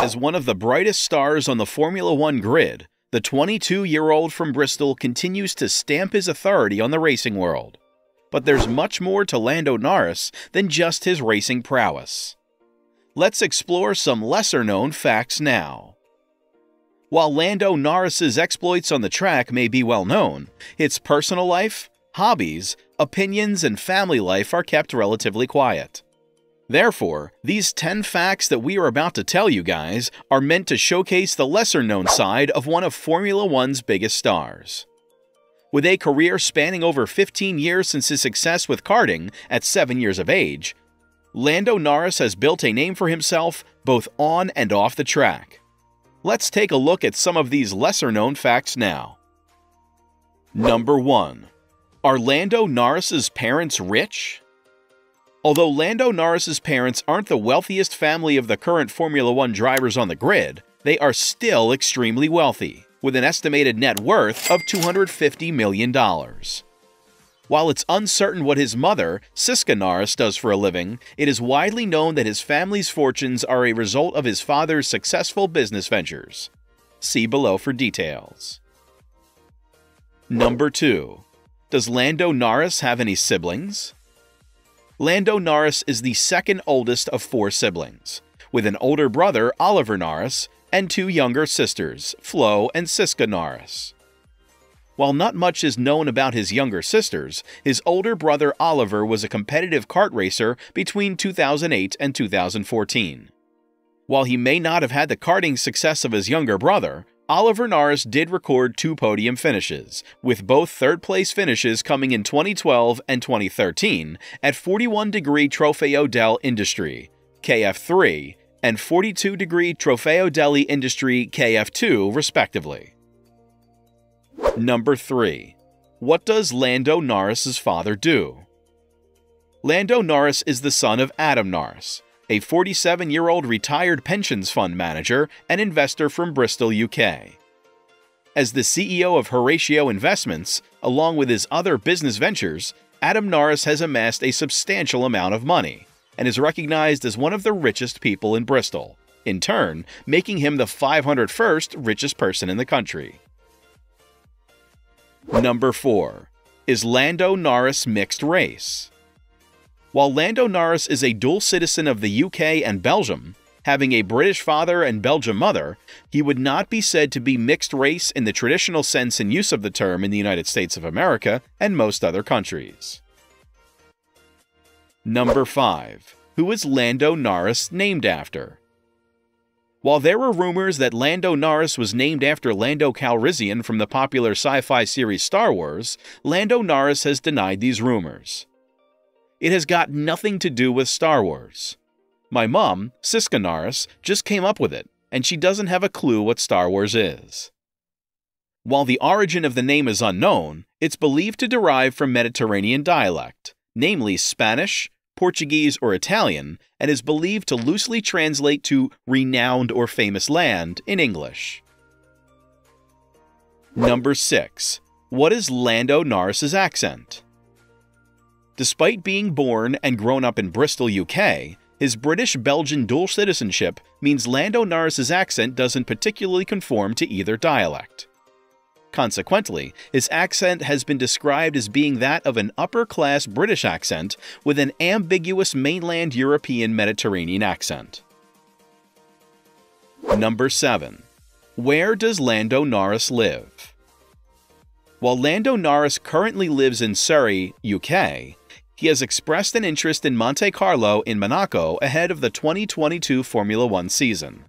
As one of the brightest stars on the Formula One grid, the 22-year-old from Bristol continues to stamp his authority on the racing world. But there's much more to Lando Norris than just his racing prowess. Let's explore some lesser-known facts now. While Lando Norris's exploits on the track may be well known, its personal life, hobbies, opinions, and family life are kept relatively quiet. Therefore, these 10 facts that we are about to tell you guys are meant to showcase the lesser-known side of one of Formula One's biggest stars. With a career spanning over 15 years since his success with karting at 7 years of age, Lando Norris has built a name for himself both on and off the track. Let's take a look at some of these lesser-known facts now. Number 1. Are Lando Norris's parents rich? Although Lando Norris's parents aren't the wealthiest family of the current Formula One drivers on the grid, they are still extremely wealthy, with an estimated net worth of $250 million. While it's uncertain what his mother, Siska Norris, does for a living, it is widely known that his family's fortunes are a result of his father's successful business ventures. See below for details. Number 2. Does Lando Norris have any siblings? Lando Norris is the second oldest of 4 siblings, with an older brother, Oliver Norris, and 2 younger sisters, Flo and Siska Norris. While not much is known about his younger sisters, his older brother Oliver was a competitive kart racer between 2008 and 2014. While he may not have had the karting success of his younger brother, Oliver Norris did record 2 podium finishes, with both third-place finishes coming in 2012 and 2013 at 41° Trofeo del Industry, KF3, and 42° Trofeo delle Industrie, KF2, respectively. Number 3. What does Lando Norris's father do? Lando Norris is the son of Adam Norris, a 47-year-old retired pensions fund manager and investor from Bristol, UK. As the CEO of Horatio Investments, along with his other business ventures, Adam Norris has amassed a substantial amount of money and is recognized as one of the richest people in Bristol, in turn making him the 501st richest person in the country. Number 4. Is Lando Norris mixed race? While Lando Norris is a dual citizen of the UK and Belgium, having a British father and Belgian mother, he would not be said to be mixed race in the traditional sense and use of the term in the United States of America and most other countries. Number 5. Who is Lando Norris named after? While there were rumors that Lando Norris was named after Lando Calrissian from the popular sci-fi series Star Wars, Lando Norris has denied these rumors. It has got nothing to do with Star Wars. My mom, Siska Norris, just came up with it, and she doesn't have a clue what Star Wars is. While the origin of the name is unknown, it's believed to derive from Mediterranean dialect, namely Spanish, Portuguese, or Italian, and is believed to loosely translate to renowned or famous land in English. Number 6. What is Lando Norris's accent? Despite being born and grown up in Bristol, UK, his British-Belgian dual citizenship means Lando Norris's accent doesn't particularly conform to either dialect. Consequently, his accent has been described as being that of an upper-class British accent with an ambiguous mainland European Mediterranean accent. Number 7. Where does Lando Norris live? While Lando Norris currently lives in Surrey, UK, he has expressed an interest in Monte Carlo in Monaco ahead of the 2022 Formula One season.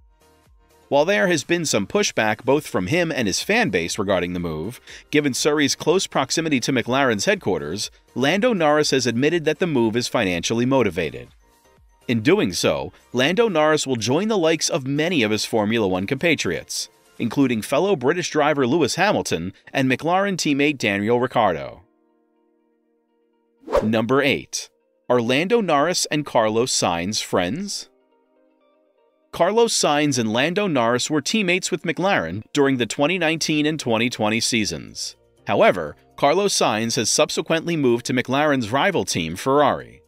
While there has been some pushback both from him and his fan base regarding the move, given Surrey's close proximity to McLaren's headquarters, Lando Norris has admitted that the move is financially motivated. In doing so, Lando Norris will join the likes of many of his Formula One compatriots, including fellow British driver Lewis Hamilton and McLaren teammate Daniel Ricciardo. Number 8. Are Lando Norris and Carlos Sainz friends? Carlos Sainz and Lando Norris were teammates with McLaren during the 2019 and 2020 seasons. However, Carlos Sainz has subsequently moved to McLaren's rival team Ferrari.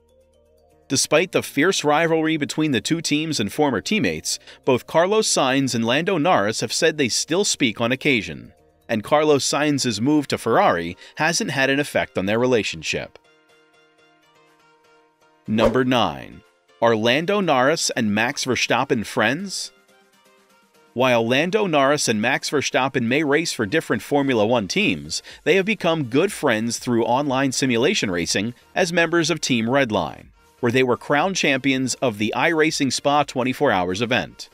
Despite the fierce rivalry between the two teams and former teammates, both Carlos Sainz and Lando Norris have said they still speak on occasion, and Carlos Sainz's move to Ferrari hasn't had an effect on their relationship. Number 9. Are Lando Norris and Max Verstappen friends? While Lando Norris and Max Verstappen may race for different Formula One teams, they have become good friends through online simulation racing as members of Team Redline, where they were crowned champions of the iRacing Spa 24 Hours event.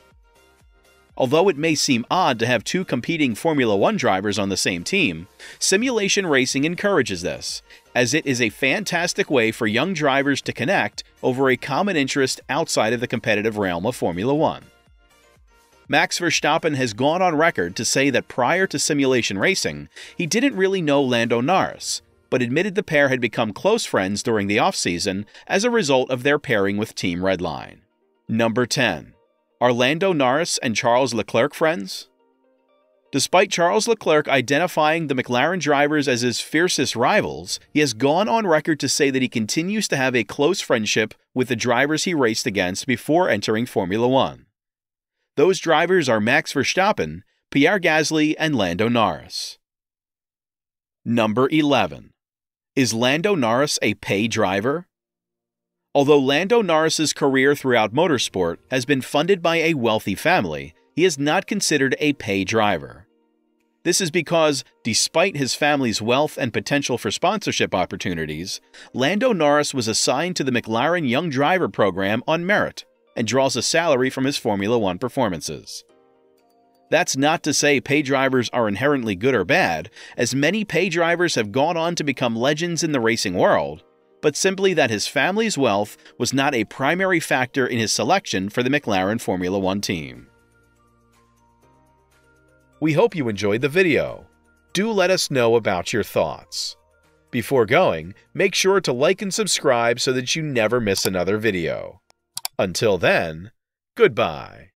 Although it may seem odd to have two competing Formula One drivers on the same team, simulation racing encourages this, as it is a fantastic way for young drivers to connect over a common interest outside of the competitive realm of Formula One. Max Verstappen has gone on record to say that prior to simulation racing, he didn't really know Lando Norris, but admitted the pair had become close friends during the off-season as a result of their pairing with Team Redline. Number 10. Are Lando Norris and Charles Leclerc friends? Despite Charles Leclerc identifying the McLaren drivers as his fiercest rivals, he has gone on record to say that he continues to have a close friendship with the drivers he raced against before entering Formula One. Those drivers are Max Verstappen, Pierre Gasly, and Lando Norris. Number 11. Is Lando Norris a pay driver? Although Lando Norris's career throughout motorsport has been funded by a wealthy family, he is not considered a pay driver. This is because, despite his family's wealth and potential for sponsorship opportunities, Lando Norris was assigned to the McLaren Young Driver program on merit, and draws a salary from his Formula One performances. That's not to say pay drivers are inherently good or bad, as many pay drivers have gone on to become legends in the racing world, but simply that his family's wealth was not a primary factor in his selection for the McLaren Formula One team. We hope you enjoyed the video. Do let us know about your thoughts. Before going, make sure to like and subscribe so that you never miss another video. Until then, goodbye.